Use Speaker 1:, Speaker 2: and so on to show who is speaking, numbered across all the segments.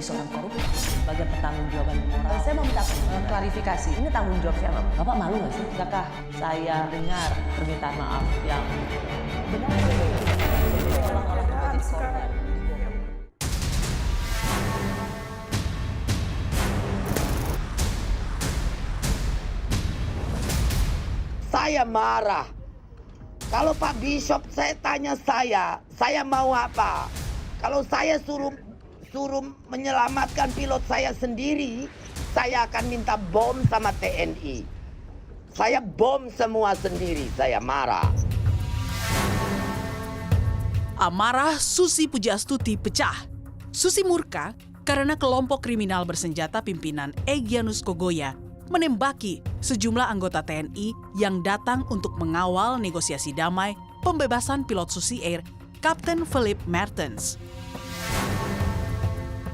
Speaker 1: menjadi seorang koruptor sebagai pertanggungjawaban moral.
Speaker 2: Saya mau minta klarifikasi. Ini tanggung jawab siapa?
Speaker 1: Bapak malu nggak sih? Apakah saya dengar permintaan maaf yang benar?
Speaker 3: Saya marah. Kalau Pak Bishop saya tanya saya mau apa? Kalau saya suruh menyelamatkan pilot saya sendiri, saya akan minta bom sama TNI. Saya bom semua sendiri, saya marah.
Speaker 4: Amarah Susi Pujiastuti pecah. Susi murka karena kelompok kriminal bersenjata pimpinan Egyanus Kogoya menembaki sejumlah anggota TNI yang datang untuk mengawal negosiasi damai pembebasan pilot Susi Air, Kapten Philip Mertens.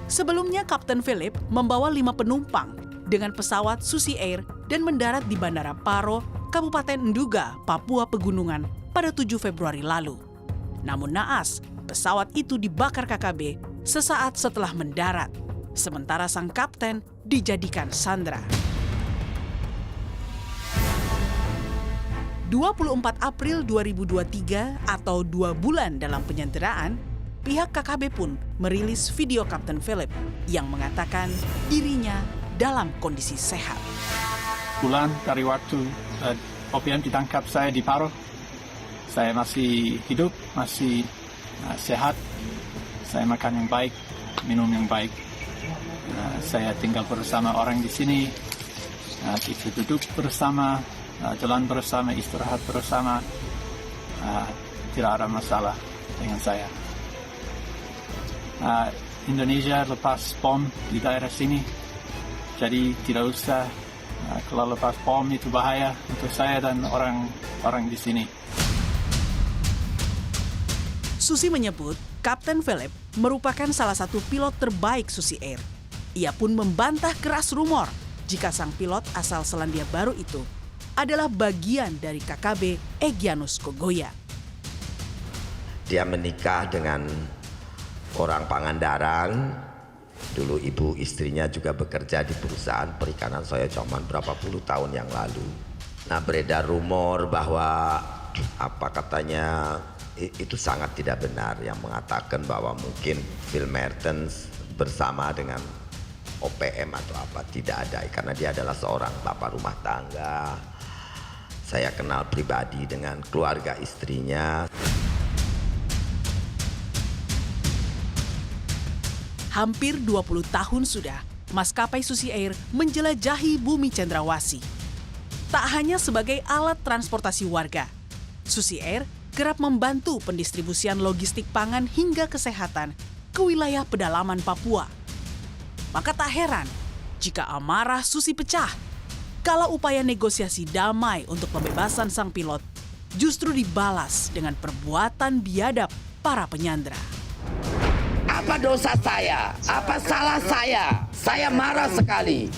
Speaker 4: Sebelumnya Kapten Philip membawa 5 penumpang dengan pesawat Susi Air dan mendarat di Bandara Paro, Kabupaten Nduga, Papua Pegunungan pada 7 Februari lalu. Namun naas, pesawat itu dibakar KKB sesaat setelah mendarat, sementara sang kapten dijadikan sandera. 24 April 2023 atau 2 bulan dalam penyanderaan, pihak KKB pun merilis video Kapten Philip yang mengatakan dirinya dalam kondisi sehat.
Speaker 5: Bulan dari waktu opium ditangkap saya di Paro, saya masih hidup, masih sehat. Saya makan yang baik, minum yang baik. Saya tinggal bersama orang di sini. Kita duduk bersama, jalan bersama, istirahat bersama. Tidak ada masalah dengan saya. Indonesia lepas bom di daerah sini, jadi tidak usah kalau lepas bom itu bahaya untuk saya dan orang di sini.
Speaker 4: Susi menyebut Kapten Philip merupakan salah satu pilot terbaik Susi Air. Ia pun membantah keras rumor jika sang pilot asal Selandia Baru itu adalah bagian dari KKB Egyanus Kogoya.
Speaker 3: Dia menikah dengan orang Pangandaran. Dulu ibu istrinya juga bekerja di perusahaan perikanan saya cuma berapa puluh tahun yang lalu. Nah, beredar rumor bahwa apa katanya itu sangat tidak benar, yang mengatakan bahwa mungkin Phil Mertens bersama dengan OPM atau apa. Tidak ada, karena dia adalah seorang bapak rumah tangga. Saya kenal pribadi dengan keluarga istrinya.
Speaker 4: Hampir 20 tahun sudah maskapai Susi Air menjelajahi bumi cendrawasih. Tak hanya sebagai alat transportasi warga, Susi Air kerap membantu pendistribusian logistik pangan hingga kesehatan ke wilayah pedalaman Papua. Maka tak heran jika amarah Susi pecah kala upaya negosiasi damai untuk pembebasan sang pilot justru dibalas dengan perbuatan biadab para penyandera.
Speaker 3: Apa dosa saya? Apa salah saya? Saya marah sekali.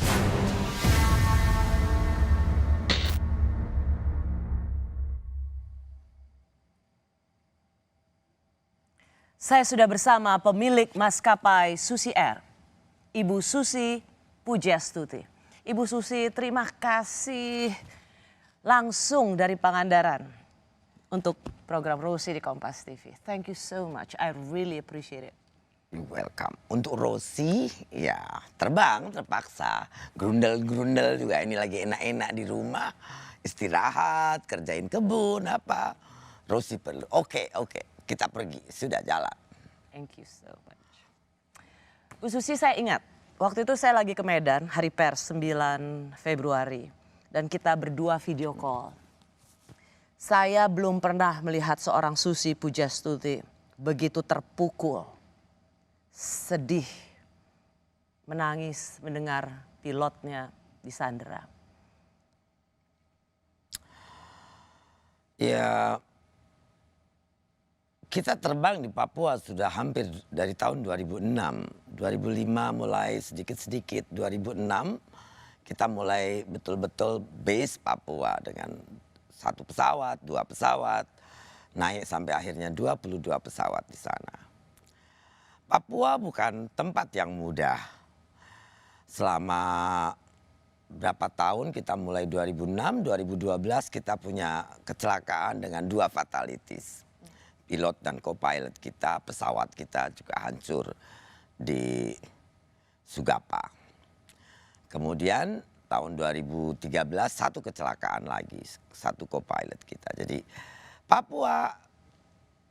Speaker 2: Saya sudah bersama pemilik maskapai Susi Air, Ibu Susi Pujiastuti. Ibu Susi, terima kasih langsung dari Pangandaran untuk program Rosi di Kompas TV. Thank you so much. I really appreciate it.
Speaker 3: You're welcome. Untuk Rosi, ya terbang terpaksa. Grundel-grundel juga, ini lagi enak-enak di rumah. Istirahat, kerjain kebun, apa. Rosi perlu. Oke. Kita pergi, sudah jalan.
Speaker 2: Thank you so much. Bu Susi, saya ingat waktu itu saya lagi ke Medan, hari pers 9 Februari. Dan kita berdua video call. Saya belum pernah melihat seorang Susi Pujiastuti begitu terpukul, sedih, menangis mendengar pilotnya disandera.
Speaker 3: Ya, kita terbang di Papua sudah hampir dari tahun 2006. 2005 mulai sedikit-sedikit. 2006 kita mulai betul-betul base Papua dengan 1 pesawat, 2 pesawat. Naik sampai akhirnya 22 pesawat di sana. Papua bukan tempat yang mudah. Selama berapa tahun, kita mulai 2006, 2012 kita punya kecelakaan dengan 2 fatalities. Pilot dan co-pilot kita, pesawat kita juga hancur di Sugapa. Kemudian tahun 2013 satu kecelakaan lagi, satu co-pilot kita. Jadi Papua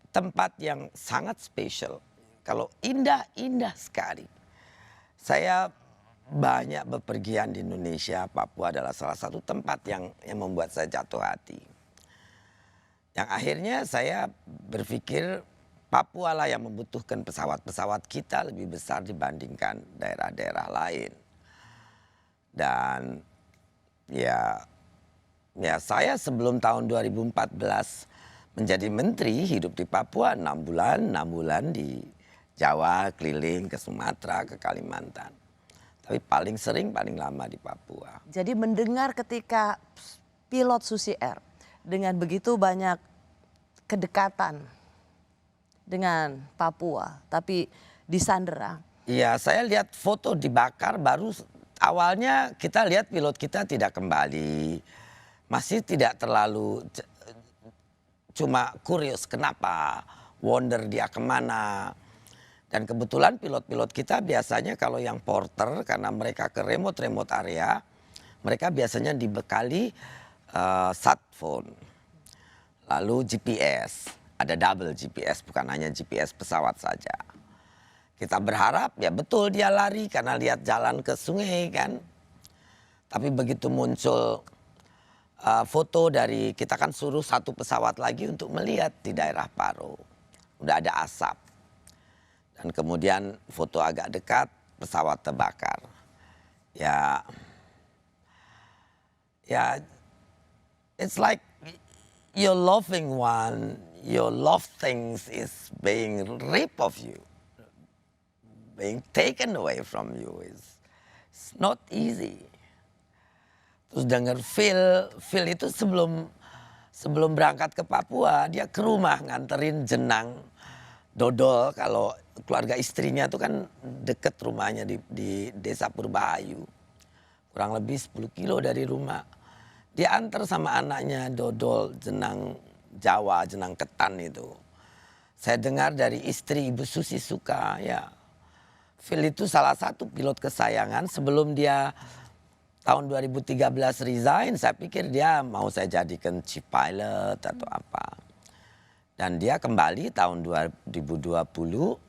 Speaker 3: tempat yang sangat spesial. Kalau indah sekali. Saya banyak bepergian di Indonesia, Papua adalah salah satu tempat yang membuat saya jatuh hati. Yang akhirnya saya berpikir Papua lah yang membutuhkan pesawat-pesawat kita lebih besar dibandingkan daerah-daerah lain. Dan ya saya sebelum tahun 2014 menjadi menteri hidup di Papua 6 bulan di Jawa, keliling ke Sumatera, ke Kalimantan. Tapi paling sering, paling lama di Papua.
Speaker 2: Jadi mendengar ketika pilot Susi Air dengan begitu banyak kedekatan dengan Papua, tapi disandera.
Speaker 3: Iya, saya lihat foto dibakar baru awalnya kita lihat pilot kita tidak kembali. Masih tidak terlalu, cuma curious kenapa, wonder dia kemana. Dan kebetulan pilot-pilot kita biasanya kalau yang porter karena mereka ke remote area, mereka biasanya dibekali sat phone, lalu GPS, ada double GPS bukan hanya GPS pesawat saja. Kita berharap ya betul dia lari karena lihat jalan ke sungai kan. Tapi begitu muncul foto dari kita kan suruh satu pesawat lagi untuk melihat di daerah Paro, udah ada asap. Dan kemudian foto agak dekat, pesawat terbakar. Ya, it's like your loving one, your loved things is being ripped of you, being taken away from you. It's not easy. Terus dengar Phil itu sebelum berangkat ke Papua, dia ke rumah nganterin jenang dodol. Kalau keluarga istrinya itu kan deket rumahnya di Desa Purbahayu. Kurang lebih 10 kilo dari rumah. Dia antar sama anaknya dodol jenang Jawa, jenang ketan itu. Saya dengar dari istri Ibu Susi Suka, ya Phil itu salah satu pilot kesayangan. Sebelum dia tahun 2013 resign, saya pikir dia mau saya jadikan chief pilot atau apa. Dan dia kembali tahun 2020.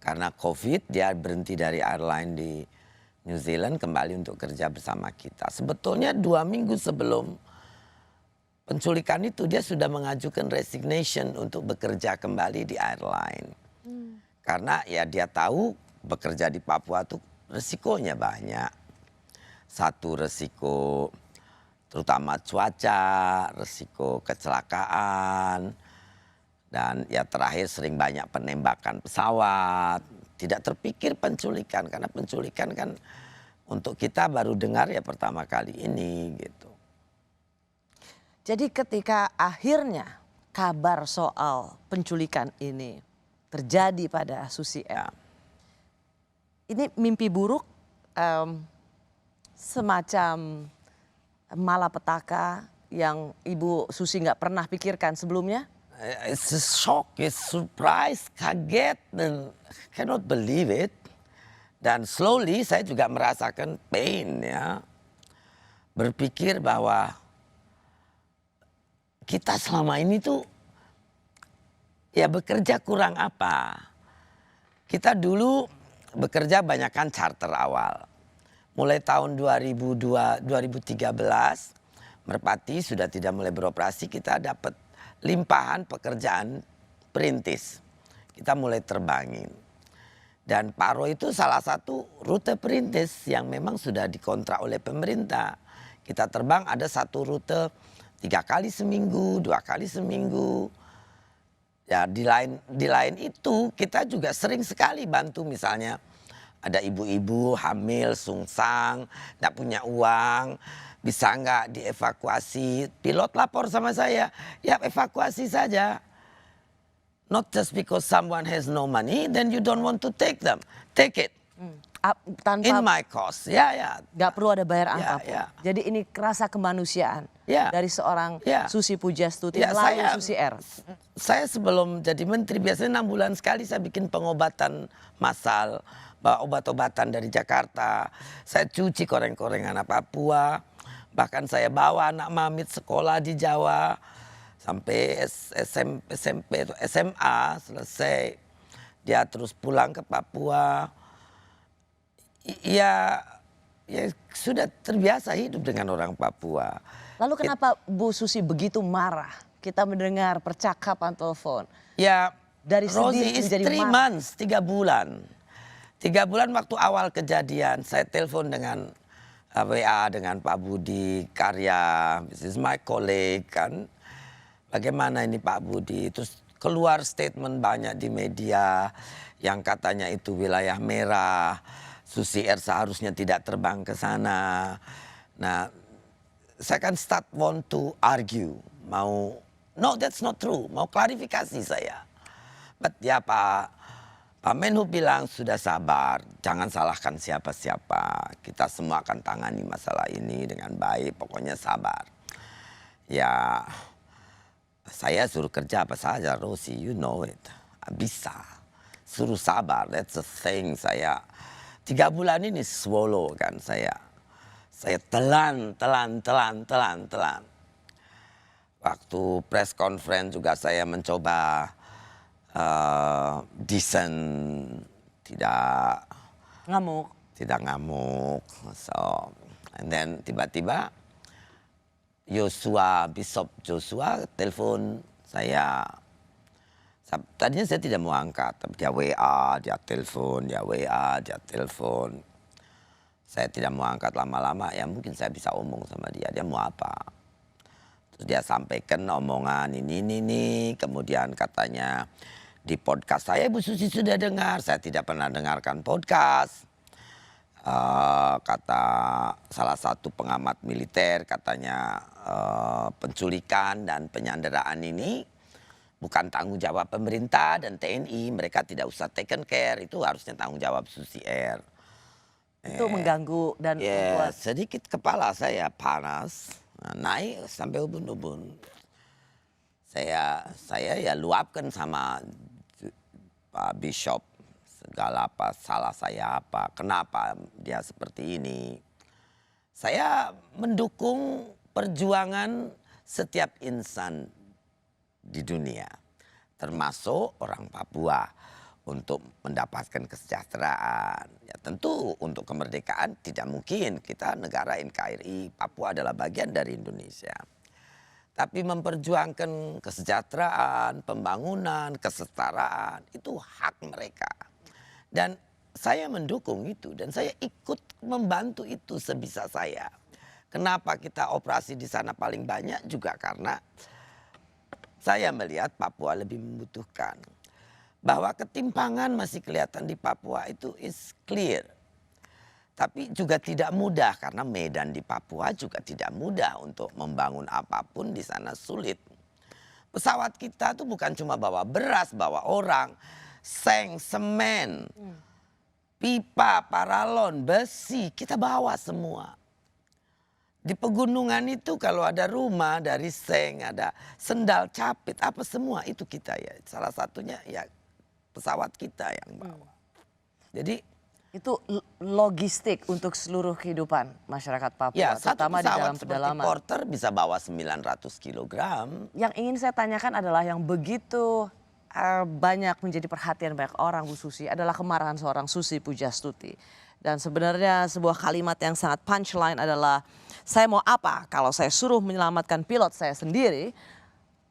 Speaker 3: Karena COVID dia berhenti dari airline di New Zealand kembali untuk kerja bersama kita. Sebetulnya 2 minggu sebelum penculikan itu dia sudah mengajukan resignation untuk bekerja kembali di airline. Karena ya dia tahu bekerja di Papua itu resikonya banyak. Satu resiko terutama cuaca, resiko kecelakaan. Dan ya terakhir sering banyak penembakan pesawat. Tidak terpikir penculikan. Karena penculikan kan untuk kita baru dengar ya pertama kali ini gitu.
Speaker 2: Jadi ketika akhirnya kabar soal penculikan ini terjadi pada Susi Air. Ini mimpi buruk semacam malapetaka yang Ibu Susi nggak pernah pikirkan sebelumnya?
Speaker 3: It's a shock, it's surprise, kaget, dan cannot believe it. Dan slowly saya juga merasakan pain ya. Berpikir bahwa kita selama ini tuh ya bekerja kurang apa. Kita dulu bekerja banyakkan charter awal. Mulai tahun 2013 Merpati sudah tidak mulai beroperasi, kita dapat limpahan pekerjaan perintis. Kita mulai terbangin. Dan Paro itu salah satu rute perintis yang memang sudah dikontrak oleh pemerintah. Kita terbang ada satu rute 3 kali seminggu, 2 kali seminggu. Ya di lain itu kita juga sering sekali bantu, misalnya ada ibu-ibu hamil, sungsang, nggak punya uang. Bisa nggak dievakuasi? Pilot lapor sama saya, ya evakuasi saja. Not just because someone has no money, then you don't want to take them. Take it.
Speaker 2: Tanpa
Speaker 3: In my cost. Ya.
Speaker 2: nggak perlu ada bayar
Speaker 3: Ya,
Speaker 2: apapun.
Speaker 3: ya.
Speaker 2: Jadi ini rasa kemanusiaan
Speaker 3: Ya.
Speaker 2: dari seorang
Speaker 3: Ya.
Speaker 2: Susi Pujastuti
Speaker 3: Ya,
Speaker 2: melalui Susi Air.
Speaker 3: Saya sebelum jadi menteri biasanya 6 bulan sekali saya bikin pengobatan massal, bawa obat-obatan dari Jakarta. Saya cuci koreng-korengan anak Papua. Bahkan saya bawa anak mamit sekolah di Jawa sampai SMP itu SMA selesai. Dia terus pulang ke Papua. Ya sudah terbiasa hidup dengan orang Papua.
Speaker 2: Lalu kenapa Bu Susi begitu marah? Kita mendengar percakapan telepon.
Speaker 3: Ya,
Speaker 2: Dari
Speaker 3: Rosie
Speaker 2: sedih
Speaker 3: is
Speaker 2: menjadi
Speaker 3: 3
Speaker 2: marah.
Speaker 3: months, 3 bulan. 3 bulan waktu awal kejadian, saya telepon dengan WA dengan Pak Budi Karya, this is my colleague kan. Bagaimana ini Pak Budi? Terus keluar statement banyak di media yang katanya itu wilayah merah. Susi Air seharusnya tidak terbang ke sana. Nah, saya kan want to argue. No that's not true. Mau klarifikasi saya. But ya Pak Menhub bilang sudah sabar. Jangan salahkan siapa-siapa. Kita semua akan tangani masalah ini dengan baik. Pokoknya sabar. Ya, saya suruh kerja apa saja, Rosie. You know it. Bisa. Suruh sabar. That's the thing saya. 3 bulan ini swallow kan saya. Saya telan. Waktu press conference juga saya mencoba decent, tidak ngamuk. So, and then tiba-tiba Bishop Joshua telepon saya. Tadinya saya tidak mau angkat, tapi dia WA, dia telepon. Saya tidak mau angkat lama-lama, ya mungkin saya bisa omong sama dia mau apa. Terus dia sampaikan omongan ini, kemudian katanya di podcast saya, Bu Susi sudah dengar, saya tidak pernah dengarkan podcast. Kata salah satu pengamat militer, katanya penculikan dan penyanderaan ini bukan tanggung jawab pemerintah dan TNI, mereka tidak usah taken care, itu harusnya tanggung jawab Susi Air.
Speaker 2: Itu mengganggu dan membuat
Speaker 3: Sedikit kepala saya panas, naik sampai ubun-ubun. Saya ya luapkan sama Pak Bishop segala apa, salah saya apa, kenapa dia seperti ini. Saya mendukung perjuangan setiap insan di dunia, termasuk orang Papua, untuk mendapatkan kesejahteraan. Ya tentu untuk kemerdekaan tidak mungkin, kita negara NKRI, Papua adalah bagian dari Indonesia. Tapi memperjuangkan kesejahteraan, pembangunan, kesetaraan, itu hak mereka. Dan saya mendukung itu dan saya ikut membantu itu sebisa saya. Kenapa kita operasi di sana paling banyak? Juga karena saya melihat Papua lebih membutuhkan. Bahwa ketimpangan masih kelihatan di Papua itu is clear. Tapi juga tidak mudah karena medan di Papua juga tidak mudah untuk membangun apapun di sana sulit. Pesawat kita tuh bukan cuma bawa beras, bawa orang, seng, semen, pipa, paralon, besi, kita bawa semua. Di pegunungan itu kalau ada rumah dari seng, ada sendal capit, apa semua itu kita ya. Salah satunya ya pesawat kita yang bawa. Jadi
Speaker 2: itu logistik untuk seluruh kehidupan masyarakat Papua,
Speaker 3: ya, satu
Speaker 2: terutama di
Speaker 3: pesawat
Speaker 2: dalam
Speaker 3: seperti
Speaker 2: pedalaman.
Speaker 3: Porter bisa bawa 900 kilogram.
Speaker 2: Yang ingin saya tanyakan adalah yang begitu banyak menjadi perhatian banyak orang, Bu Susi, adalah kemarahan seorang Susi Pujastuti. Dan sebenarnya sebuah kalimat yang sangat punchline adalah, saya mau apa kalau saya suruh menyelamatkan pilot saya sendiri,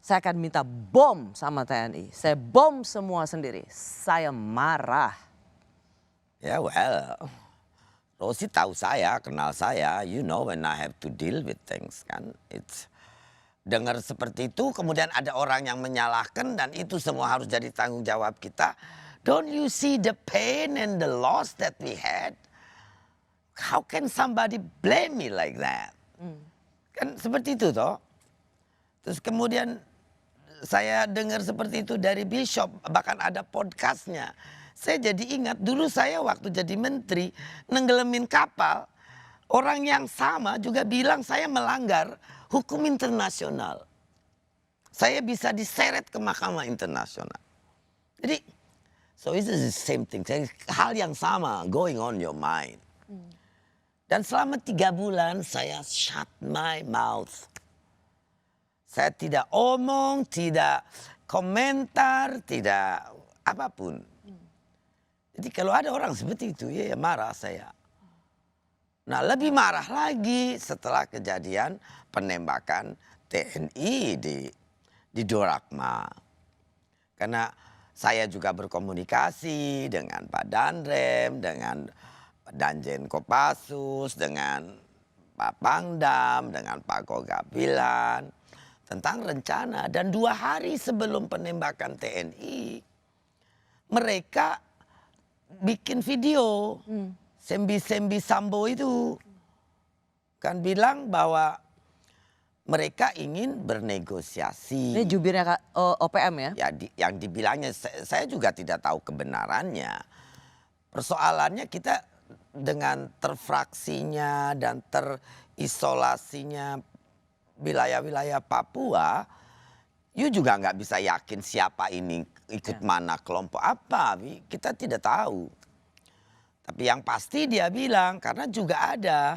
Speaker 2: saya akan minta bom sama TNI. Saya bom semua sendiri, saya marah.
Speaker 3: Ya Rosie tahu saya, kenal saya, you know when I have to deal with things kan. It's dengar seperti itu, kemudian ada orang yang menyalahkan dan itu semua harus jadi tanggung jawab kita. Don't you see the pain and the loss that we had? How can somebody blame me like that? Kan seperti itu toh. Terus kemudian saya dengar seperti itu dari Bishop, bahkan ada podcastnya. Saya jadi ingat dulu saya waktu jadi menteri nenggelamin kapal, orang yang sama juga bilang saya melanggar hukum internasional. Saya bisa diseret ke Mahkamah Internasional. Jadi, so it's the same thing. Hal yang sama going on your mind. Dan selama 3 bulan saya shut my mouth. Saya tidak omong, tidak komentar, tidak apapun. Jadi kalau ada orang seperti itu, ya marah saya. Nah, lebih marah lagi setelah kejadian penembakan TNI di Dorakma. Karena saya juga berkomunikasi dengan Pak Danrem, dengan Danjen Kopassus, dengan Pak Pangdam, dengan Pak Kogabilan tentang rencana. Dan 2 hari sebelum penembakan TNI, mereka bikin video. Sembi Sambo itu kan bilang bahwa mereka ingin bernegosiasi.
Speaker 2: Ini jubirnya OPM ya?
Speaker 3: Ya, yang dibilangnya saya juga tidak tahu kebenarannya. Persoalannya kita dengan terfraksinya dan terisolasinya wilayah-wilayah Papua, you juga nggak bisa yakin siapa ini ikut mana kelompok apa, kita tidak tahu. Tapi yang pasti dia bilang, karena juga ada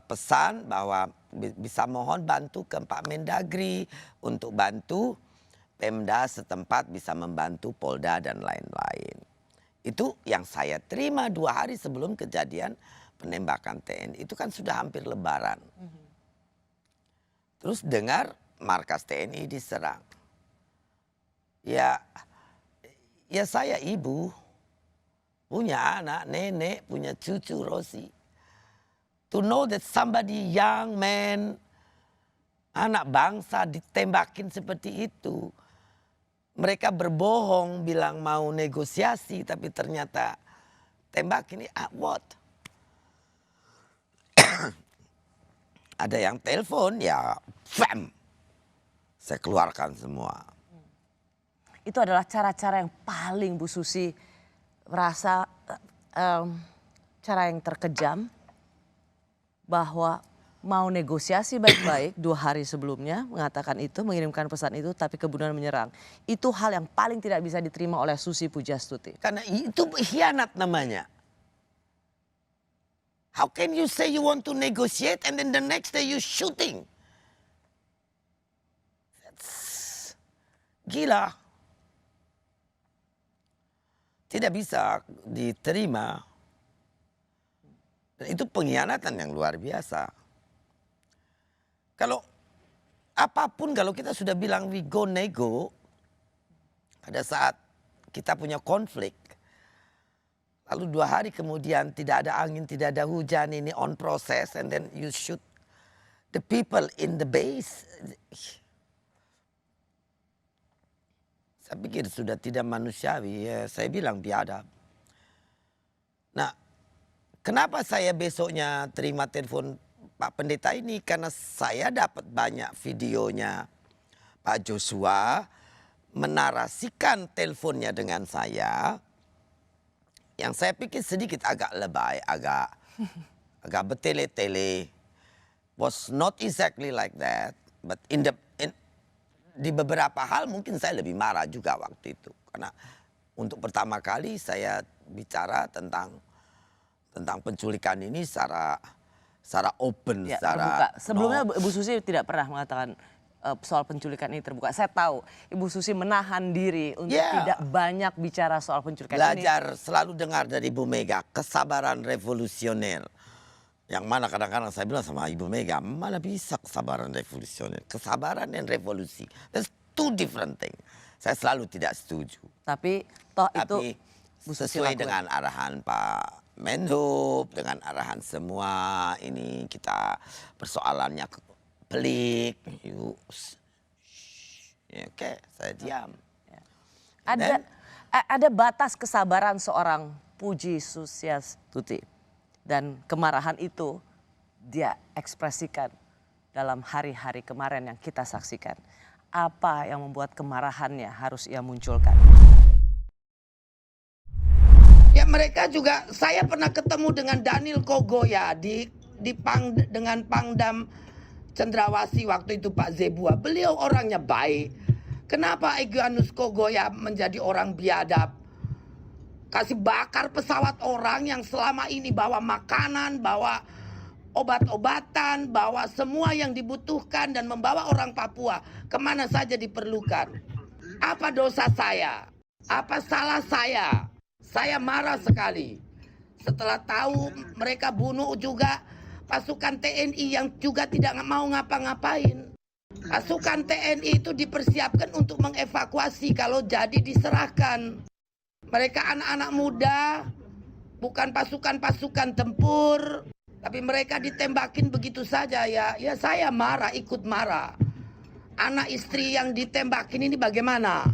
Speaker 3: pesan bahwa bisa mohon bantu ke Pak Mendagri untuk bantu Pemda setempat bisa membantu Polda dan lain-lain. Itu yang saya terima 2 hari sebelum kejadian penembakan TNI. Itu kan sudah hampir Lebaran. Terus dengar markas TNI diserang. Ya saya ibu, punya anak, nenek, punya cucu Rosi. To know that somebody young man, anak bangsa ditembakin seperti itu. Mereka berbohong bilang mau negosiasi tapi ternyata tembakin. What? Ada yang telepon ya, bam, saya keluarkan semua.
Speaker 2: Itu adalah cara-cara yang paling Bu Susi rasa cara yang terkejam, bahwa mau negosiasi baik-baik 2 hari sebelumnya mengatakan itu, mengirimkan pesan itu, tapi kemudian menyerang. Itu hal yang paling tidak bisa diterima oleh Susi Pujastuti.
Speaker 3: Karena itu khianat namanya. How can you say you want to negotiate and then the next day you shooting? That's gila. Tidak bisa diterima. Dan itu pengkhianatan yang luar biasa. Kalau apapun, kalau kita sudah bilang we go nego, pada saat kita punya konflik, lalu 2 hari kemudian tidak ada angin, tidak ada hujan, ini on process, and then you shoot the people in the base. Saya pikir sudah tidak manusiawi, ya, saya bilang biadab. Nah, kenapa saya besoknya terima telepon Pak Pendeta ini? Karena saya dapat banyak videonya Pak Joshua menarasikan teleponnya dengan saya. Yang saya pikir sedikit agak lebay, agak bertele-tele. Was not exactly like that, but di beberapa hal mungkin saya lebih marah juga waktu itu. Karena untuk pertama kali saya bicara tentang penculikan ini secara open,
Speaker 2: Ya,
Speaker 3: secara
Speaker 2: terbuka. Sebelumnya Ibu Susi tidak pernah mengatakan soal penculikan ini terbuka. Saya tahu Ibu Susi menahan diri untuk tidak banyak bicara soal penculikan ini.
Speaker 3: Belajar selalu dengar dari Ibu Mega, kesabaran revolusioner. Yang mana kadang-kadang saya bilang sama Ibu Mega, mana bisa kesabaran revolusioner. Kesabaran dan revolusi, that's 2 different things. Saya selalu tidak setuju.
Speaker 2: Tapi toh itu Bu Susi
Speaker 3: sesuai
Speaker 2: lakukan.
Speaker 3: dengan arahan Pak Menhub, dengan arahan semua ini kita persoalannya pelik. Oke, saya diam.
Speaker 2: Ada batas kesabaran seorang Puji Susiastuti, dan kemarahan itu dia ekspresikan dalam hari-hari kemarin yang kita saksikan. apa yang membuat kemarahannya harus ia munculkan?
Speaker 3: Ya mereka juga, saya pernah ketemu dengan Daniel Kogoya dengan Pangdam Cendrawasih waktu itu Pak Zebua. Beliau orangnya baik. Kenapa Egyanus Kogoya menjadi orang biadab? Kasih bakar pesawat orang yang selama ini bawa makanan, bawa obat-obatan, bawa semua yang dibutuhkan dan membawa orang Papua kemana saja diperlukan. Apa dosa saya? Apa salah saya? Saya marah sekali. Setelah tahu mereka bunuh juga pasukan TNI yang juga tidak mau ngapa-ngapain. Pasukan TNI itu dipersiapkan untuk mengevakuasi kalau jadi diserahkan. Mereka anak-anak muda, bukan pasukan-pasukan tempur, tapi mereka ditembakin begitu saja ya. Ya saya marah, ikut marah. Anak istri yang ditembakin ini bagaimana?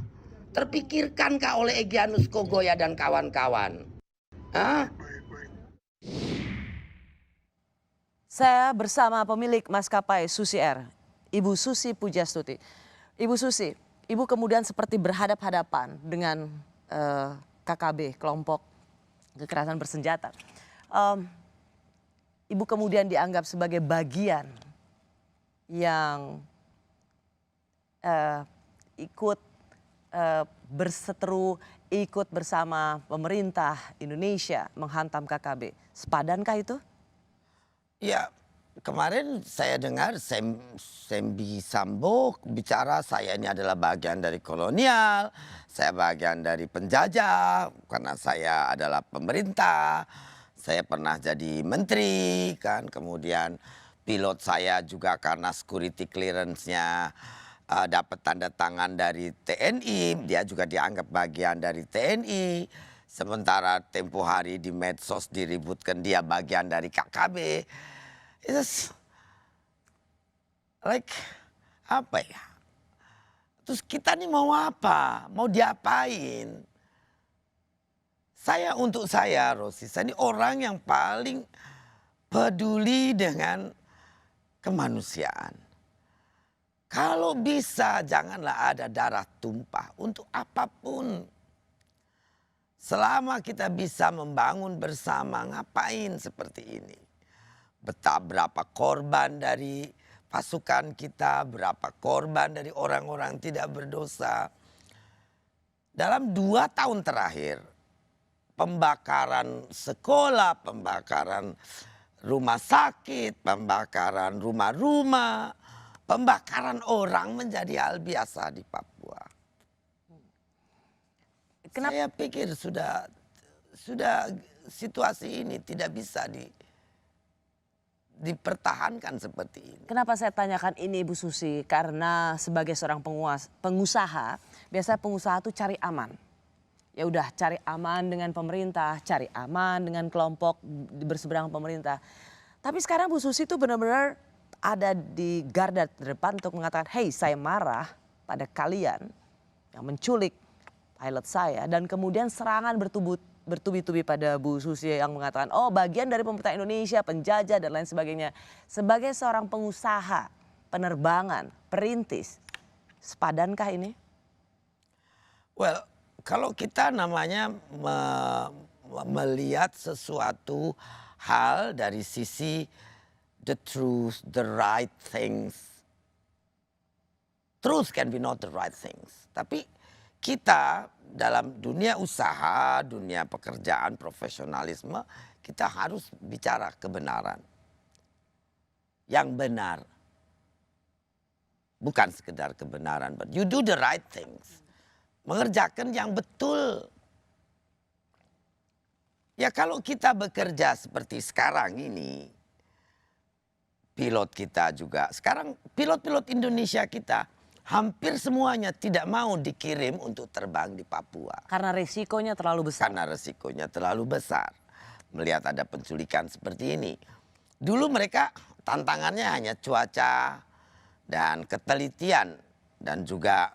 Speaker 3: Terpikirkankah oleh Egyanus Kogoya dan kawan-kawan? Hah?
Speaker 2: Saya bersama pemilik maskapai Susi Air, Ibu Susi Pujastuti. Ibu Susi, Ibu kemudian seperti berhadap-hadapan dengan KKB, kelompok kekerasan bersenjata. Ibu kemudian dianggap sebagai bagian yang ikut berseteru, ikut bersama pemerintah Indonesia menghantam KKB. Sepadankah itu?
Speaker 3: Ya, kemarin saya dengar Sembi Sambo bicara saya ini adalah bagian dari kolonial, saya bagian dari penjajah karena saya adalah pemerintah, saya pernah jadi menteri kan, kemudian pilot saya juga karena security clearance-nya dapat tanda tangan dari TNI, dia juga dianggap bagian dari TNI. Sementara tempo hari di medsos diributkan dia bagian dari KKB. It's like apa ya? Terus kita nih mau apa? Mau diapain? Untuk saya Rosi, saya ini orang yang paling peduli dengan kemanusiaan. Kalau bisa janganlah ada darah tumpah untuk apapun. Selama kita bisa membangun bersama, ngapain seperti ini? Berapa korban dari pasukan kita, berapa korban dari orang-orang tidak berdosa. Dalam 2 tahun terakhir, pembakaran sekolah, pembakaran rumah sakit, pembakaran rumah-rumah, pembakaran orang menjadi hal biasa di Papua. Kenapa? Saya pikir sudah situasi ini tidak bisa dipertahankan seperti ini.
Speaker 2: Kenapa saya tanyakan ini Ibu Susi? Karena sebagai seorang pengusaha, biasanya pengusaha tuh cari aman. Ya udah cari aman dengan pemerintah, cari aman dengan kelompok berseberang pemerintah. Tapi sekarang Bu Susi tuh benar-benar ada di garda terdepan untuk mengatakan, hey saya marah pada kalian yang menculik pilot saya, dan kemudian serangan bertubi-tubi pada Bu Susi yang mengatakan, oh bagian dari pemerintah Indonesia, penjajah dan lain sebagainya. Sebagai seorang pengusaha, penerbangan, perintis, sepadankah ini?
Speaker 3: Well, kalau kita namanya melihat sesuatu hal dari sisi the truth, the right things. Truth can be not the right things. Tapi kita dalam dunia usaha, dunia pekerjaan, profesionalisme, kita harus bicara kebenaran. Yang benar. Bukan sekedar kebenaran, but you do the right things. Mengerjakan yang betul. Ya kalau kita bekerja seperti sekarang ini, pilot kita juga, sekarang pilot-pilot Indonesia kita, hampir semuanya tidak mau dikirim untuk terbang di Papua.
Speaker 2: Karena resikonya terlalu besar.
Speaker 3: Karena resikonya terlalu besar. Melihat ada penculikan seperti ini. Dulu mereka tantangannya hanya cuaca dan ketelitian dan juga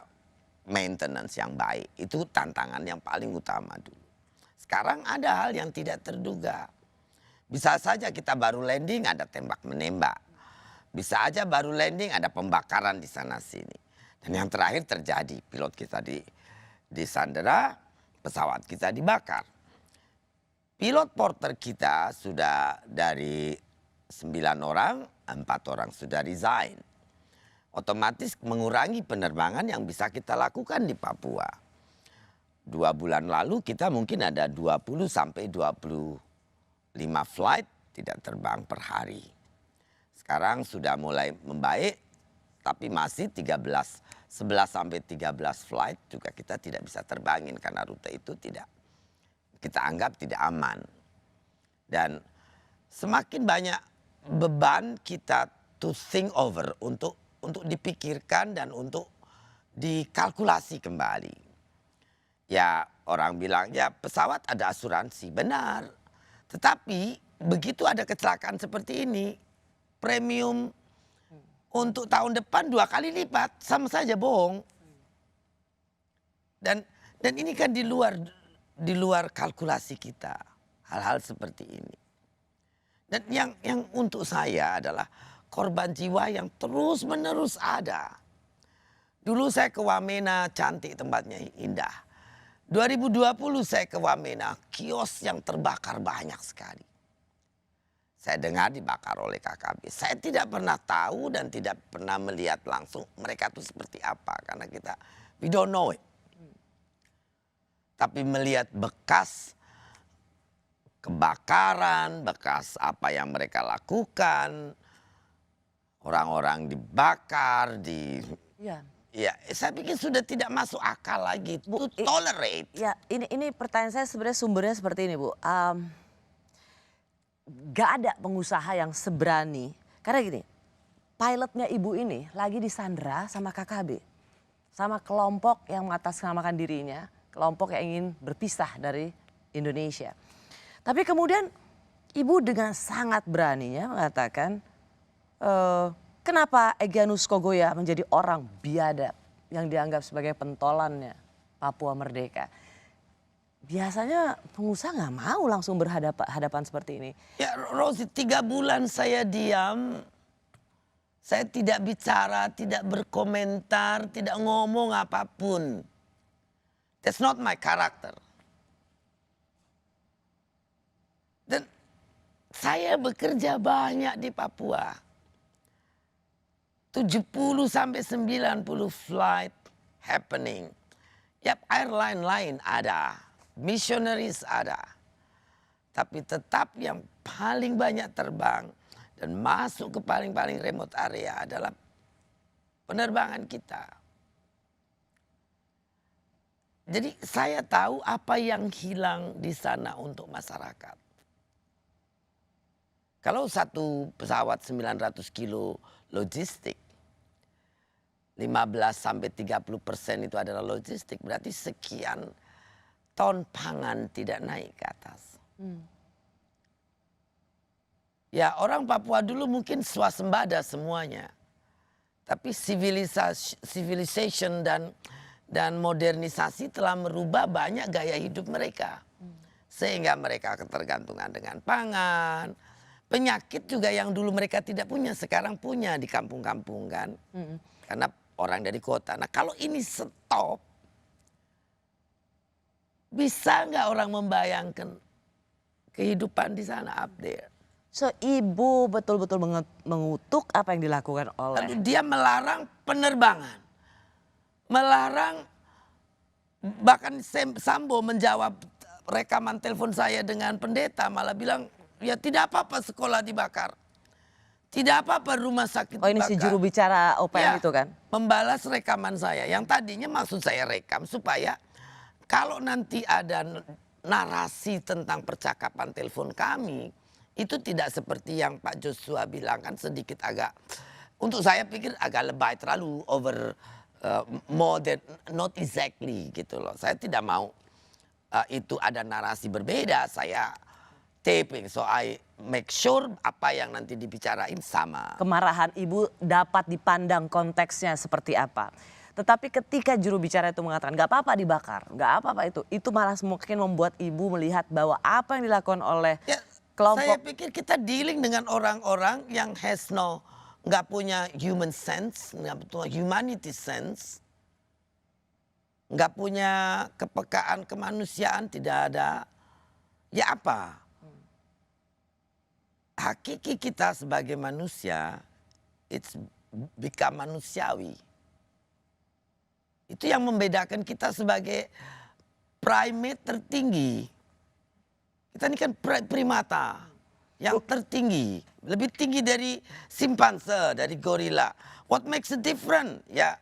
Speaker 3: maintenance yang baik. Itu tantangan yang paling utama dulu. Sekarang ada hal yang tidak terduga. Bisa saja kita baru landing ada tembak menembak. Bisa aja baru landing ada pembakaran di sana sini. Dan yang terakhir terjadi, pilot kita disandera, pesawat kita dibakar. Pilot porter kita sudah dari 9 orang, 4 orang sudah resign. Otomatis mengurangi penerbangan yang bisa kita lakukan di Papua. 2 bulan lalu kita mungkin ada 20 sampai 25 flight tidak terbang per hari. Sekarang sudah mulai membaik, tapi masih 11 sampai 13 flight juga kita tidak bisa terbangin karena rute itu kita anggap tidak aman. Dan semakin banyak beban kita to think over untuk dipikirkan dan untuk dikalkulasi kembali. Ya orang bilang ya pesawat ada asuransi, benar. Tetapi begitu ada kecelakaan seperti ini, premium untuk tahun depan 2 kali lipat, sama saja bohong. Dan ini kan di luar kalkulasi kita, hal-hal seperti ini. Dan yang untuk saya adalah korban jiwa yang terus-menerus ada. Dulu saya ke Wamena, cantik tempatnya, indah. 2020 saya ke Wamena, kios yang terbakar banyak sekali. Saya dengar dibakar oleh KKB. Saya tidak pernah tahu dan tidak pernah melihat langsung mereka itu seperti apa. Karena we don't know it. Tapi melihat bekas kebakaran, bekas apa yang mereka lakukan. Orang-orang dibakar, ya, saya pikir sudah tidak masuk akal lagi to tolerate.
Speaker 2: Ya, ini pertanyaan saya sebenarnya sumbernya seperti ini, Bu. Gak ada pengusaha yang seberani, karena gini, pilotnya ibu ini lagi disandera sama KKB, sama kelompok yang mengatasnamakan dirinya, kelompok yang ingin berpisah dari Indonesia. Tapi kemudian ibu dengan sangat beraninya mengatakan, kenapa Egyanus Kogoya menjadi orang biadab yang dianggap sebagai pentolannya Papua Merdeka. Biasanya pengusaha nggak mau langsung berhadapan seperti ini.
Speaker 3: Ya Rosi, 3 bulan saya diam. Saya tidak bicara, tidak berkomentar, tidak ngomong apapun. That's not my character. Dan saya bekerja banyak di Papua. 70 sampai 90 flight happening. Yap, airline lain ada. Missionaries ada. Tapi tetap yang paling banyak terbang dan masuk ke paling-paling remote area adalah penerbangan kita. Jadi saya tahu apa yang hilang di sana untuk masyarakat. Kalau satu pesawat 900 kilo logistik, 15 sampai 30% itu adalah logistik, berarti sekian ton pangan tidak naik ke atas. Ya orang Papua dulu mungkin swasembada semuanya. Tapi civilization dan modernisasi telah merubah banyak gaya hidup mereka. Sehingga mereka ketergantungan dengan pangan. Penyakit juga yang dulu mereka tidak punya, sekarang punya di kampung-kampung kan. Karena orang dari kota. Nah kalau ini stop, bisa nggak orang membayangkan kehidupan di sana up there?
Speaker 2: So ibu betul-betul mengutuk apa yang dilakukan oleh.
Speaker 3: Lalu dia melarang penerbangan. Melarang, bahkan Sambo menjawab rekaman telepon saya dengan pendeta. Malah bilang, ya tidak apa-apa sekolah dibakar. Tidak apa-apa rumah sakit dibakar.
Speaker 2: Oh ini si juru bicara OPM
Speaker 3: ya,
Speaker 2: itu kan?
Speaker 3: Membalas rekaman saya. Yang tadinya maksud saya rekam supaya kalau nanti ada narasi tentang percakapan telepon kami, itu tidak seperti yang Pak Joshua bilang kan sedikit agak, untuk saya pikir agak lebay, terlalu over, more than, not exactly gitu loh. Saya tidak mau itu ada narasi berbeda, saya taping, so I make sure apa yang nanti dibicarain sama.
Speaker 2: Kemarahan ibu dapat dipandang konteksnya seperti apa. Tetapi ketika juru bicara itu mengatakan nggak apa-apa dibakar, nggak apa-apa itu malah mungkin membuat ibu melihat bahwa apa yang dilakukan oleh kelompok.
Speaker 3: Saya pikir kita dealing dengan orang-orang yang has no
Speaker 6: nggak punya human sense, nggak punya humanity sense, nggak punya kepekaan kemanusiaan, tidak ada, ya apa? Hakiki kita sebagai manusia, it's become manusiawi. Itu yang membedakan kita sebagai primate tertinggi. Kita ini kan primata yang tertinggi, lebih tinggi dari simpanse, dari gorila. What makes it different? Ya,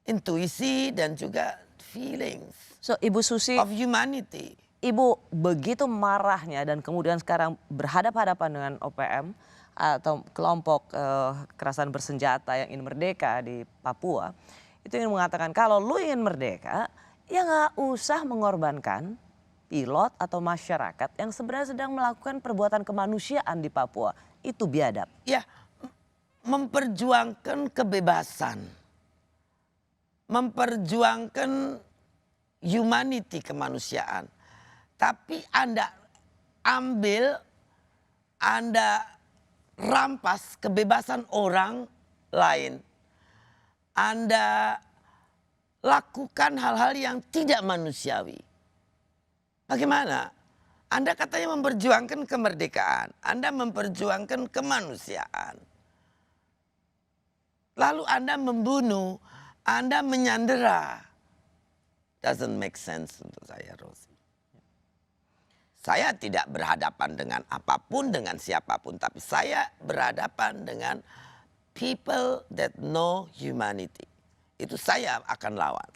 Speaker 6: intuisi dan juga feelings
Speaker 2: So Ibu Susi,
Speaker 6: of humanity.
Speaker 2: Ibu begitu marahnya dan kemudian sekarang berhadapan-hadapan dengan OPM atau kelompok kekerasan bersenjata yang ingin merdeka di Papua, itu ingin mengatakan kalau lu ingin merdeka, ya nggak usah mengorbankan pilot atau masyarakat yang sebenarnya sedang melakukan perbuatan kemanusiaan di Papua. Itu biadab.
Speaker 6: Ya, memperjuangkan kebebasan, memperjuangkan humanity, kemanusiaan. Tapi Anda ambil, Anda rampas kebebasan orang lain. Anda lakukan hal-hal yang tidak manusiawi. Bagaimana? Anda katanya memperjuangkan kemerdekaan. Anda memperjuangkan kemanusiaan. Lalu Anda membunuh, Anda menyandera. Doesn't make sense untuk saya, Rosi. Saya tidak berhadapan dengan apapun, dengan siapapun. Tapi saya berhadapan dengan people that know humanity. Itu saya akan lawan.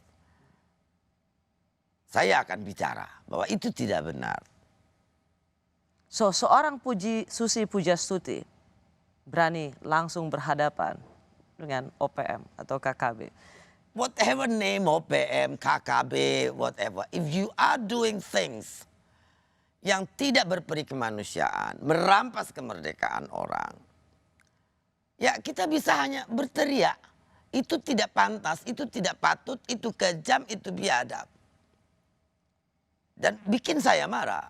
Speaker 6: Saya akan bicara bahwa itu tidak benar.
Speaker 2: So seorang Susi Pujastuti berani langsung berhadapan dengan OPM atau KKB.
Speaker 6: Whatever name OPM, KKB, whatever. If you are doing things yang tidak berperi kemanusiaan, merampas kemerdekaan orang, ya kita bisa hanya berteriak. Itu tidak pantas, itu tidak patut, itu kejam, itu biadab. Dan bikin saya marah.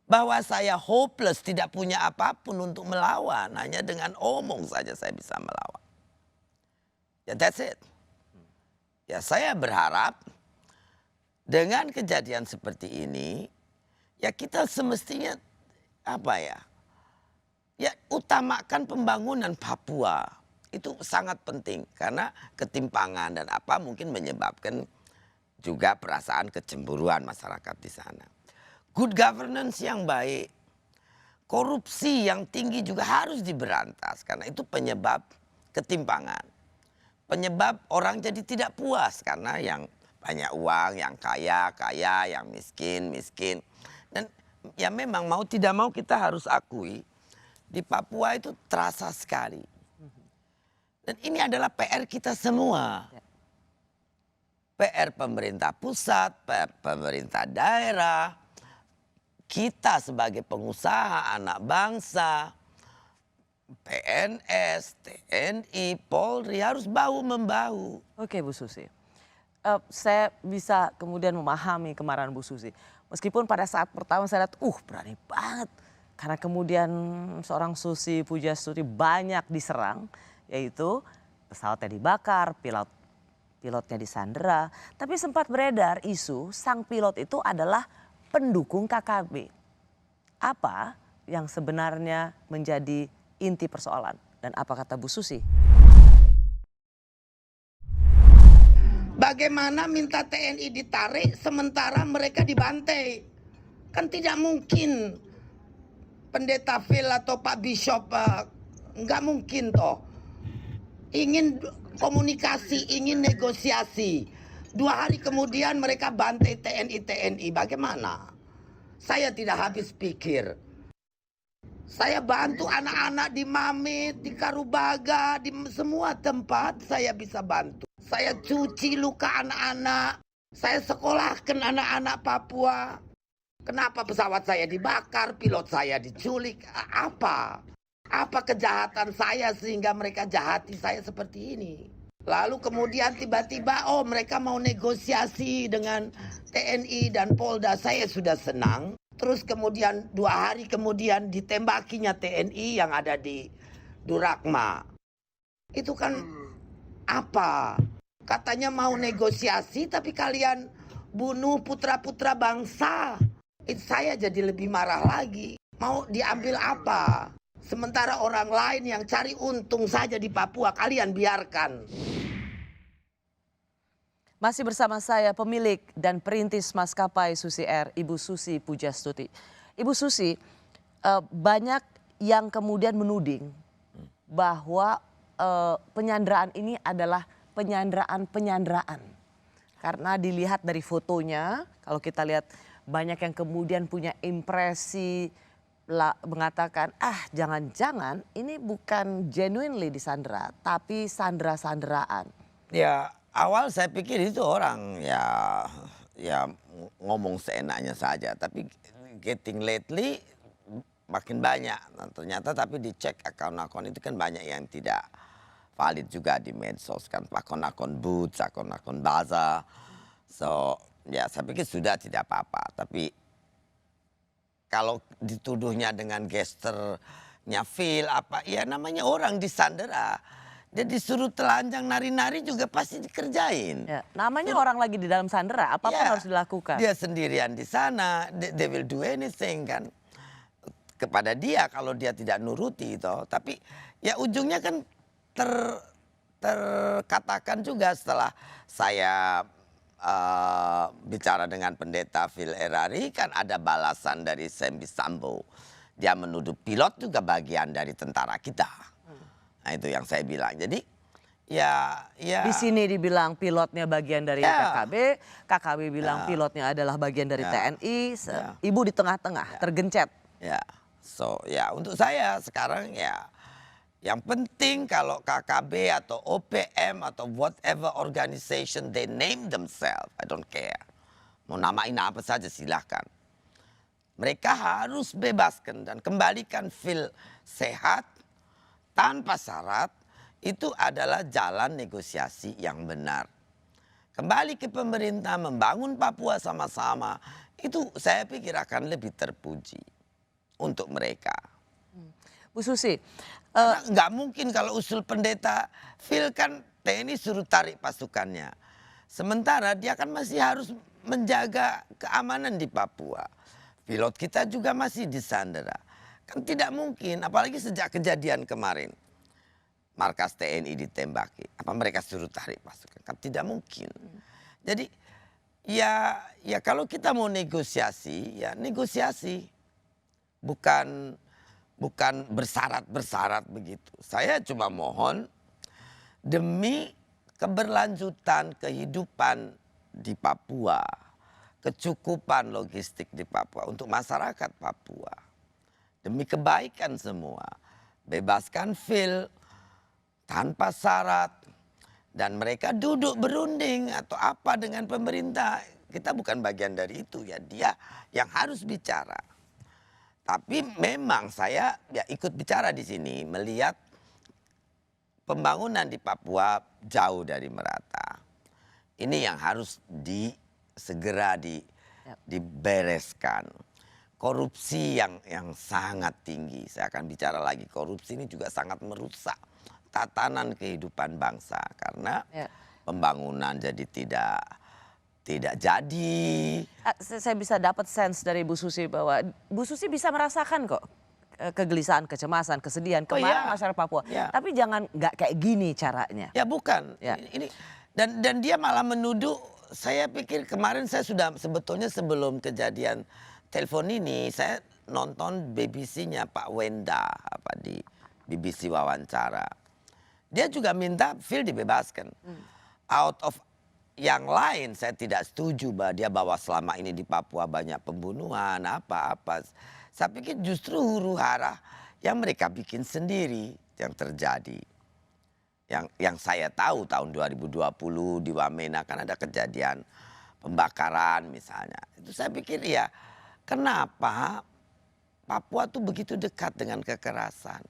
Speaker 6: Bahwa saya hopeless, tidak punya apapun untuk melawan. Hanya dengan omong saja saya bisa melawan. Ya that's it. Ya saya berharap dengan kejadian seperti ini, ya kita semestinya apa ya? Ya utamakan pembangunan Papua. Itu sangat penting karena ketimpangan dan apa mungkin menyebabkan juga perasaan kecemburuan masyarakat di sana. Good governance yang baik, korupsi yang tinggi juga harus diberantas karena itu penyebab ketimpangan. Penyebab orang jadi tidak puas karena yang banyak uang, yang kaya, yang miskin. Dan ya memang mau tidak mau kita harus akui di Papua itu terasa sekali. Dan ini adalah PR kita semua. PR pemerintah pusat, PR pemerintah daerah, kita sebagai pengusaha, anak bangsa, PNS, TNI, Polri harus bahu-membahu.
Speaker 2: Oke Bu Susi, saya bisa kemudian memahami kemarahan Bu Susi. Meskipun pada saat pertama saya lihat, berani banget. Karena kemudian seorang Susi Pujastuti banyak diserang, yaitu pesawatnya dibakar, pilotnya disandera, tapi sempat beredar isu sang pilot itu adalah pendukung KKB. Apa yang sebenarnya menjadi inti persoalan dan apa kata Bu Susi?
Speaker 6: Bagaimana minta TNI ditarik sementara mereka dibantai? Kan tidak mungkin pendeta Phil atau Pak Bishop, nggak mungkin toh. Ingin komunikasi, ingin negosiasi. 2 hari kemudian mereka bantai TNI. Bagaimana? Saya tidak habis pikir. Saya bantu anak-anak di Mamit, di Karubaga, di semua tempat saya bisa bantu. Saya cuci luka anak-anak. Saya sekolahkan anak-anak Papua. Kenapa pesawat saya dibakar, pilot saya diculik? Apa? Apa kejahatan saya sehingga mereka jahati saya seperti ini? Lalu kemudian tiba-tiba mereka mau negosiasi dengan TNI dan Polda. Saya sudah senang. Terus kemudian 2 hari kemudian ditembakinya TNI yang ada di Durakma. Itu kan apa? Katanya mau negosiasi tapi kalian bunuh putra-putra bangsa. Saya jadi lebih marah lagi. Mau diambil apa? Sementara orang lain yang cari untung saja di Papua kalian biarkan.
Speaker 2: Masih bersama saya pemilik dan perintis maskapai Susi Air, Ibu Susi Pujastuti. Ibu Susi, banyak yang kemudian menuding bahwa penyanderaan ini adalah penyanderaan. Karena dilihat dari fotonya, kalau kita lihat banyak yang kemudian punya impresi mengatakan, jangan-jangan ini bukan genuinely disandera, tapi sandera-sanderaan.
Speaker 6: Ya, awal saya pikir itu orang ya ngomong seenaknya saja, tapi getting lately makin banyak. Nah, ternyata tapi dicek akun-akun itu kan banyak yang tidak valid juga di medsos kan, akun-akun Boots, akun-akun Baza. So ya saya pikir sudah tidak apa-apa, tapi kalau dituduhnya dengan gesternya Phil apa, ya namanya orang disandera. Dia disuruh telanjang nari-nari juga pasti dikerjain.
Speaker 2: Ya, namanya orang lagi di dalam sandera, apapun harus dilakukan.
Speaker 6: Dia sendirian di sana, they will do anything kan. Kepada dia kalau dia tidak nuruti itu. Tapi ya ujungnya kan terkatakan juga setelah saya bicara dengan pendeta Phil Erari, kan ada balasan dari Sembi Sambo. Dia menuduh pilot juga bagian dari tentara kita. Nah itu yang saya bilang. Jadi ya.
Speaker 2: Di sini dibilang pilotnya bagian dari KKB, KKB bilang pilotnya adalah bagian dari TNI. Ibu di tengah-tengah, tergencet.
Speaker 6: Ya, so ya untuk saya sekarang ya yang penting kalau KKB atau OPM atau whatever organization they name themselves, I don't care. Mau namain apa saja silahkan. Mereka harus bebaskan dan kembalikan Phil sehat tanpa syarat. Itu adalah jalan negosiasi yang benar. Kembali ke pemerintah membangun Papua sama-sama, itu saya pikir akan lebih terpuji untuk mereka.
Speaker 2: Bu Susi.
Speaker 6: Nggak mungkin kalau usul pendeta Phil kan TNI suruh tarik pasukannya. Sementara dia kan masih harus menjaga keamanan di Papua. Pilot kita juga masih disandera. Kan tidak mungkin, apalagi sejak kejadian kemarin. Markas TNI ditembaki. Apa mereka suruh tarik pasukan? Kan tidak mungkin. Jadi ya kalau kita mau negosiasi, ya negosiasi. Bukan bersyarat begitu. Saya cuma mohon demi keberlanjutan kehidupan di Papua, kecukupan logistik di Papua untuk masyarakat Papua. Demi kebaikan semua, bebaskan Phil tanpa syarat dan mereka duduk berunding atau apa dengan pemerintah. Kita bukan bagian dari itu ya, dia yang harus bicara. Tapi memang saya ya ikut bicara di sini melihat pembangunan di Papua jauh dari merata. Ini yang harus segera dibereskan. Korupsi yang sangat tinggi. Saya akan bicara lagi, korupsi ini juga sangat merusak tatanan kehidupan bangsa karena pembangunan jadi tidak jadi.
Speaker 2: Saya bisa dapat sense dari Bu Susi bahwa Bu Susi bisa merasakan kok kegelisahan, kecemasan, kesedihan, kemarahan masyarakat Papua. Tapi jangan nggak kayak gini caranya.
Speaker 6: Ya bukan. Ini dan dia malah menuduh. Saya pikir kemarin saya sudah sebetulnya sebelum kejadian telepon ini saya nonton BBC-nya Pak Wenda di BBC wawancara. Dia juga minta Phil dibebaskan. Out of yang lain saya tidak setuju bahwa selama ini di Papua banyak pembunuhan apa-apa. Saya pikir justru huru-hara yang mereka bikin sendiri yang terjadi. Yang saya tahu tahun 2020 di Wamena kan ada kejadian pembakaran misalnya. Itu saya pikir ya kenapa Papua tuh begitu dekat dengan kekerasan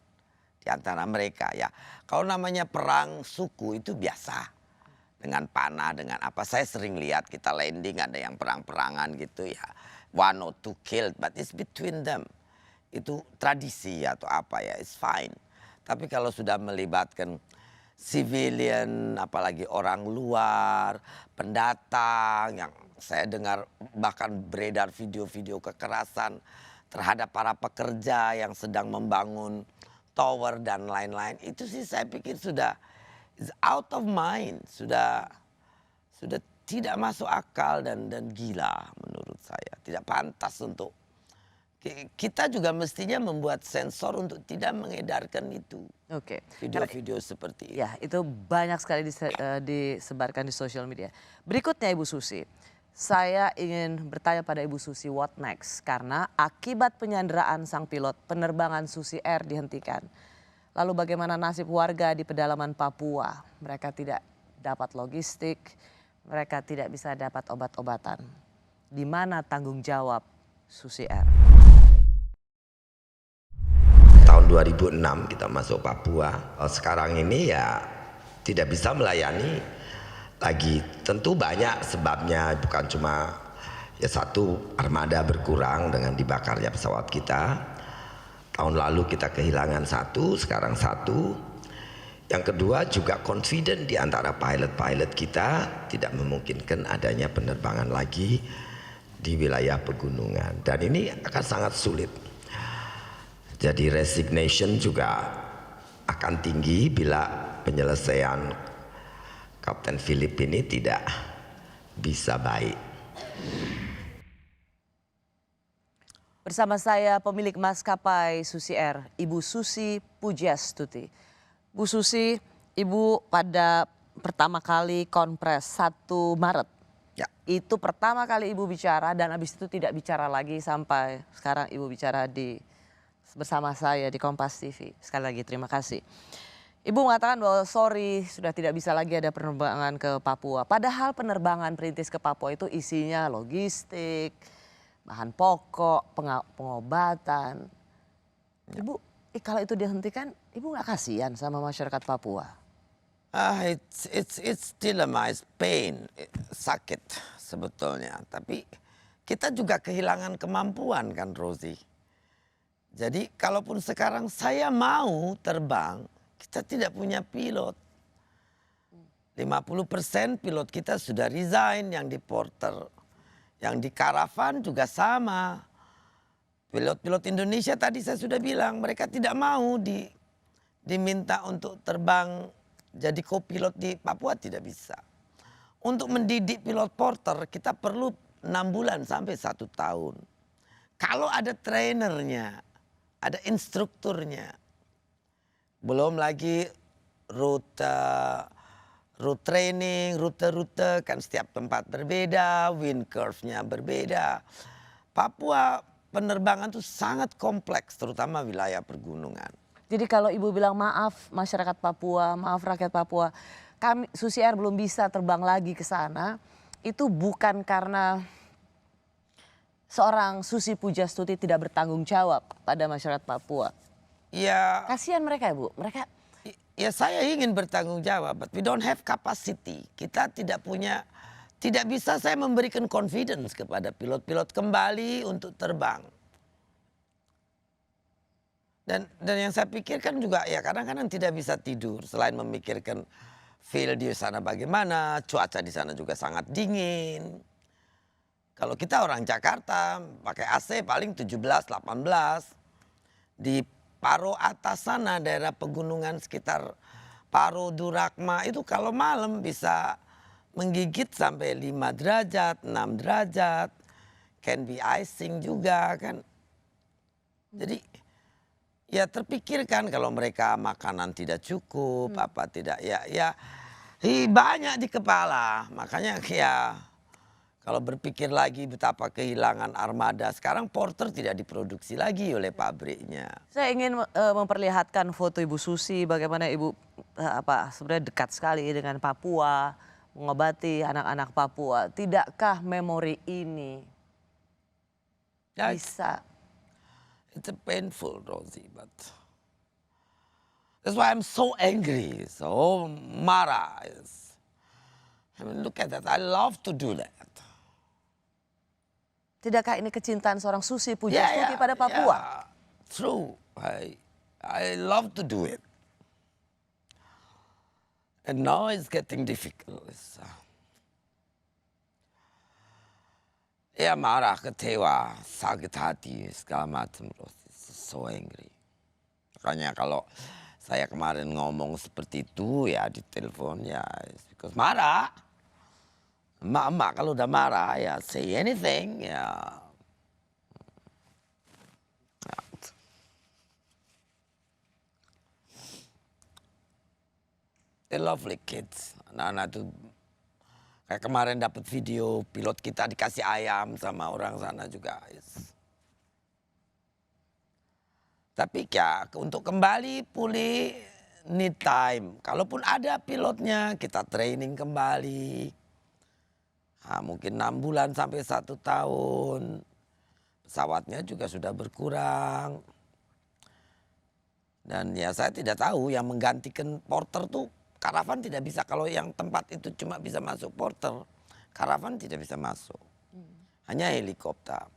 Speaker 6: di antara mereka ya. Kalau namanya perang suku itu biasa. Dengan panah, dengan apa. Saya sering lihat kita landing ada yang perang-perangan gitu ya. 1 or 2 killed, but it's between them. Itu tradisi atau apa ya, it's fine. Tapi kalau sudah melibatkan civilian, apalagi orang luar, pendatang, yang saya dengar bahkan beredar video-video kekerasan terhadap para pekerja yang sedang membangun tower dan lain-lain, itu sih saya pikir sudah is out of mind, sudah tidak masuk akal dan gila menurut saya. Tidak pantas untuk kita juga mestinya membuat sensor untuk tidak mengedarkan itu.
Speaker 2: Oke.
Speaker 6: Video-video seperti itu.
Speaker 2: Ya, itu banyak sekali disebarkan di sosial media. Berikutnya Ibu Susi, saya ingin bertanya pada Ibu Susi what next? Karena akibat penyanderaan sang pilot, penerbangan Susi Air dihentikan. Lalu bagaimana nasib warga di pedalaman Papua? Mereka tidak dapat logistik, mereka tidak bisa dapat obat-obatan. Di mana tanggung jawab Susi Air?
Speaker 3: Tahun 2006 kita masuk Papua. Sekarang ini ya tidak bisa melayani lagi. Tentu banyak sebabnya, bukan cuma ya satu, armada berkurang dengan dibakarnya pesawat kita. Tahun lalu kita kehilangan satu, sekarang satu. Yang kedua juga confident di antara pilot-pilot kita tidak memungkinkan adanya penerbangan lagi di wilayah pegunungan. Dan ini akan sangat sulit. Jadi resignation juga akan tinggi bila penyelesaian Kapten Philip ini tidak bisa baik.
Speaker 2: Bersama saya pemilik maskapai Susi Air, Ibu Susi Pujastuti. Bu Susi, Ibu pada pertama kali konpres 1 Maret.
Speaker 6: Ya.
Speaker 2: Itu pertama kali Ibu bicara dan habis itu tidak bicara lagi sampai sekarang Ibu bicara bersama saya di Kompas TV. Sekali lagi terima kasih. Ibu mengatakan bahwa sorry sudah tidak bisa lagi ada penerbangan ke Papua. Padahal penerbangan perintis ke Papua itu isinya logistik, bahan pokok, pengobatan. Ibu, kalau itu dihentikan, Ibu nggak kasihan sama masyarakat Papua?
Speaker 6: It's still a my pain, sakit sebetulnya. Tapi kita juga kehilangan kemampuan kan, Rosie. Jadi kalaupun sekarang saya mau terbang, kita tidak punya pilot. 50% pilot kita sudah resign, yang di Porter. Yang di Caravan juga sama. Pilot-pilot Indonesia tadi saya sudah bilang, mereka tidak mau diminta untuk terbang jadi co-pilot di Papua, tidak bisa. Untuk mendidik pilot Porter kita perlu 6 bulan sampai 1 tahun. Kalau ada trainernya, ada instrukturnya. Belum lagi rute training, rute-rute kan setiap tempat berbeda, wind curve-nya berbeda. Papua penerbangan itu sangat kompleks, terutama wilayah pergunungan.
Speaker 2: Jadi kalau Ibu bilang maaf masyarakat Papua, maaf rakyat Papua, kami Susi Air belum bisa terbang lagi ke sana, itu bukan karena seorang Susi Pujastuti tidak bertanggung jawab pada masyarakat Papua.
Speaker 6: Ya,
Speaker 2: Kasihan mereka, Ibu. Mereka
Speaker 6: ya saya ingin bertanggung jawab, but we don't have capacity. Kita tidak bisa saya memberikan confidence kepada pilot-pilot kembali untuk terbang. Dan yang saya pikirkan juga ya kadang-kadang tidak bisa tidur selain memikirkan field di sana bagaimana, cuaca di sana juga sangat dingin. Kalau kita orang Jakarta pakai AC paling 17-18. Di Paro atas sana daerah pegunungan sekitar Paro, Durakma itu kalau malam bisa menggigit sampai 5 derajat, 6 derajat. Can be icing juga kan. Jadi ya terpikirkan kalau mereka makanan tidak cukup, apa tidak, ya banyak di kepala. Makanya ya kalau berpikir lagi betapa kehilangan armada, sekarang Porter tidak diproduksi lagi oleh pabriknya.
Speaker 2: Saya ingin memperlihatkan foto Ibu Susi, bagaimana Ibu sebenarnya dekat sekali dengan Papua, mengobati anak-anak Papua. Tidakkah memori ini bisa?
Speaker 6: It's a painful, Rosie, but that's why I'm so angry, so marah. I mean, look at that. I love to do that.
Speaker 2: Tidakkah ini kecintaan seorang Susi Pujastuti pada Papua?
Speaker 6: Yeah, true. I love to do it. And now it's getting difficult. Ya marah, kecewa, sakit hati, segala macam. So angry. Makanya kalau saya kemarin ngomong seperti itu ya di telepon ya, because marah. Emak-emak kalau udah marah ya say anything ya. They're lovely kids. Anak-anak tuh kayak kemarin dapat video pilot kita dikasih ayam sama orang sana juga. Tapi ya untuk kembali pulih need time. Kalaupun ada pilotnya kita training kembali. Nah, mungkin 6 bulan sampai 1 tahun. Pesawatnya juga sudah berkurang. Dan ya saya tidak tahu yang menggantikan porter tuh karavan tidak bisa. Kalau yang tempat itu cuma bisa masuk porter, karavan tidak bisa masuk. Hanya helikopter.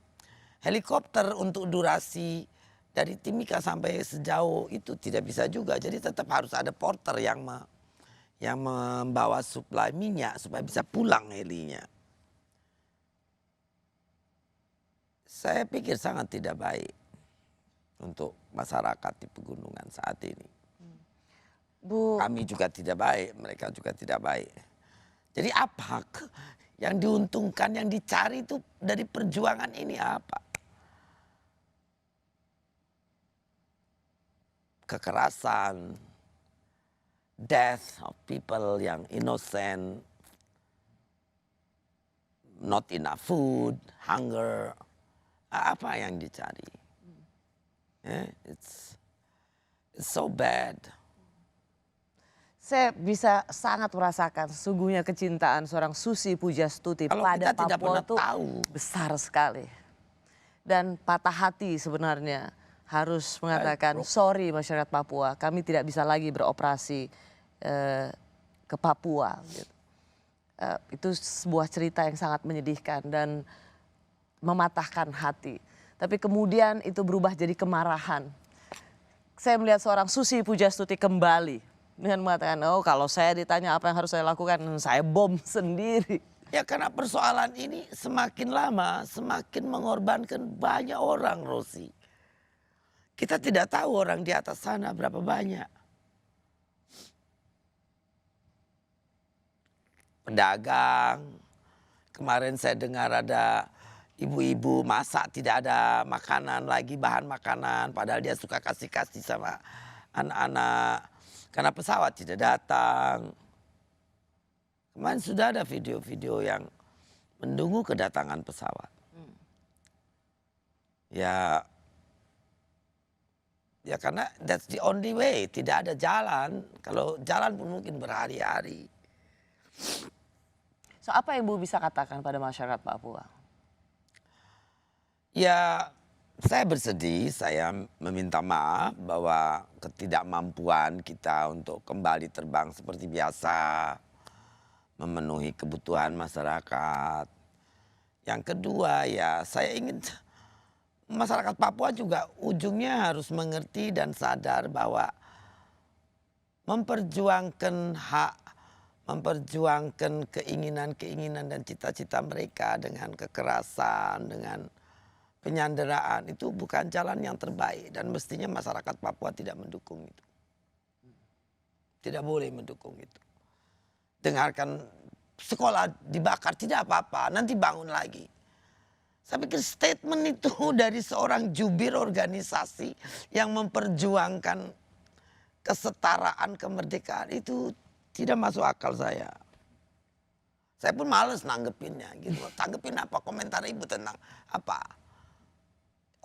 Speaker 6: Helikopter untuk durasi dari Timika sampai sejauh itu tidak bisa juga. Jadi tetap harus ada porter yang membawa suplai minyak supaya bisa pulang helinya. Saya pikir sangat tidak baik untuk masyarakat di pegunungan saat ini.
Speaker 2: Bu,
Speaker 6: Kami juga tidak baik, mereka juga tidak baik. Jadi apa yang diuntungkan, yang dicari itu dari perjuangan ini apa? Kekerasan, death of people yang innocent, not enough food, hunger, apa yang dicari? It's so bad.
Speaker 2: saya bisa sangat merasakan sesungguhnya kecintaan seorang Susi Pujastuti
Speaker 6: Kalau
Speaker 2: pada
Speaker 6: kita tidak
Speaker 2: Papua
Speaker 6: pernah
Speaker 2: itu
Speaker 6: tahu.
Speaker 2: besar sekali. Dan patah hati sebenarnya harus mengatakan sorry masyarakat Papua, kami tidak bisa lagi beroperasi ke Papua. Gitu. Itu sebuah cerita yang sangat menyedihkan dan mematahkan hati. Tapi kemudian itu berubah jadi kemarahan. Saya melihat seorang Susi Pujastuti kembali dengan mengatakan, oh kalau saya ditanya apa yang harus saya lakukan, saya bom sendiri.
Speaker 6: Ya karena persoalan ini semakin lama semakin mengorbankan banyak orang, Rosi. Kita tidak tahu orang di atas sana berapa banyak. Pedagang, kemarin saya dengar ada ibu-ibu masak tidak ada makanan lagi, bahan makanan. Padahal dia suka kasih-kasih sama anak-anak. Karena pesawat tidak datang. Kemarin sudah ada video-video yang menunggu kedatangan pesawat. Ya karena that's the only way. Tidak ada jalan. Kalau jalan pun mungkin berhari-hari.
Speaker 2: So apa yang Bu bisa katakan pada masyarakat Papua?
Speaker 6: Ya saya bersedih, saya meminta maaf bahwa ketidakmampuan kita untuk kembali terbang seperti biasa, memenuhi kebutuhan masyarakat. Yang kedua ya saya ingin masyarakat Papua juga ujungnya harus mengerti dan sadar bahwa memperjuangkan hak, memperjuangkan keinginan-keinginan dan cita-cita mereka dengan kekerasan, dengan penyanderaan itu bukan jalan yang terbaik dan mestinya masyarakat Papua tidak mendukung itu. Tidak boleh mendukung itu. Dengarkan sekolah dibakar tidak apa-apa, nanti bangun lagi. Saya pikir statement itu dari seorang jubir organisasi yang memperjuangkan kesetaraan, kemerdekaan itu tidak masuk akal saya. Saya pun males nanggepinnya gitu. Tanggepin apa, komentar ibu tentang apa.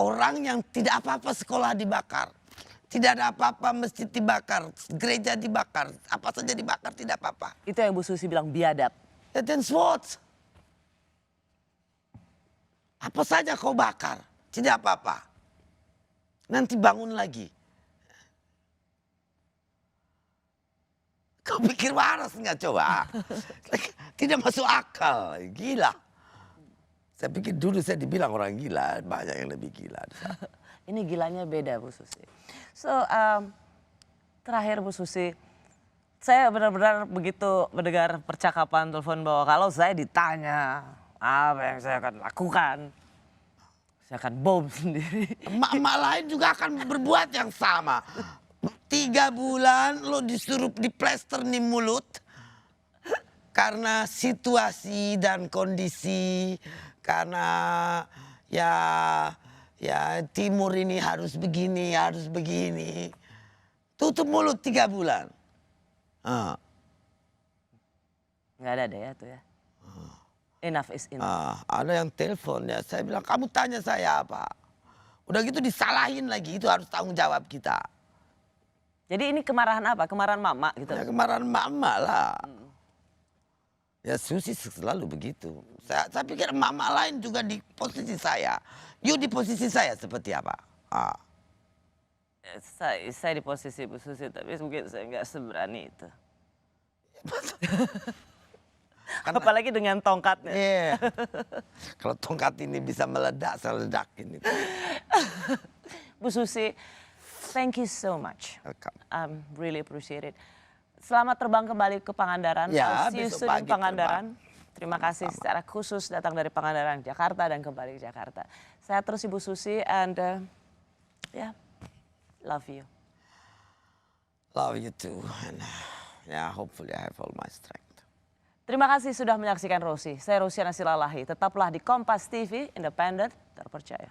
Speaker 6: Orang yang tidak apa-apa sekolah dibakar. Tidak ada apa-apa masjid dibakar, gereja dibakar, apa saja dibakar tidak apa-apa.
Speaker 2: Itu yang Bu Susi bilang biadab.
Speaker 6: Then what? Apa saja kau bakar, tidak apa-apa. Nanti bangun lagi. Kau pikir waras nggak coba? Tidak masuk akal, gila. Saya pikir dulu saya dibilang orang gila, banyak yang lebih gila.
Speaker 2: Ini gilanya beda Bu Susi. So terakhir Bu Susi, Saya benar-benar begitu mendengar percakapan telepon bahwa kalau saya ditanya apa yang saya akan lakukan, saya akan bom sendiri.
Speaker 6: Emak-emak lain juga akan berbuat yang sama. 3 bulan lo disuruh diplester nih mulut. Karena situasi dan kondisi. Karena ya timur ini harus begini, harus begini. Tutup mulut 3 bulan.
Speaker 2: Nggak ada deh ya tuh ya. Enough is enough.
Speaker 6: Ada yang telepon ya, saya bilang kamu tanya saya apa. Udah gitu disalahin lagi, itu harus tanggung jawab kita.
Speaker 2: Jadi ini kemarahan apa? Kemarahan mama gitu?
Speaker 6: Ya kemarahan mama lah. Ya Susi selalu begitu. Saya pikir mama lain juga di posisi saya. You di posisi saya seperti apa?
Speaker 2: Saya di posisi Bu Susi, tapi mungkin saya nggak seberani itu. Apalagi dengan tongkatnya.
Speaker 6: Iya. Kalau tongkat ini bisa meledak, saya ledakin itu.
Speaker 2: Bu Susi, thank you so much.
Speaker 6: Welcome.
Speaker 2: Really appreciate it. Selamat terbang kembali ke Pangandaran.
Speaker 6: Ya,
Speaker 2: I'll see you
Speaker 6: besok
Speaker 2: soon in
Speaker 6: pagi
Speaker 2: Pangandaran.
Speaker 6: terbang.
Speaker 2: Terima kasih secara khusus datang dari Pangandaran, Jakarta dan kembali ke Jakarta. Saya terus Ibu Susi and love you.
Speaker 6: Love you too. And hopefully I have all my strength.
Speaker 2: Terima kasih sudah menyaksikan Rosi. Saya Rosiana Silalahi. Tetaplah di Kompas TV, independen, terpercaya.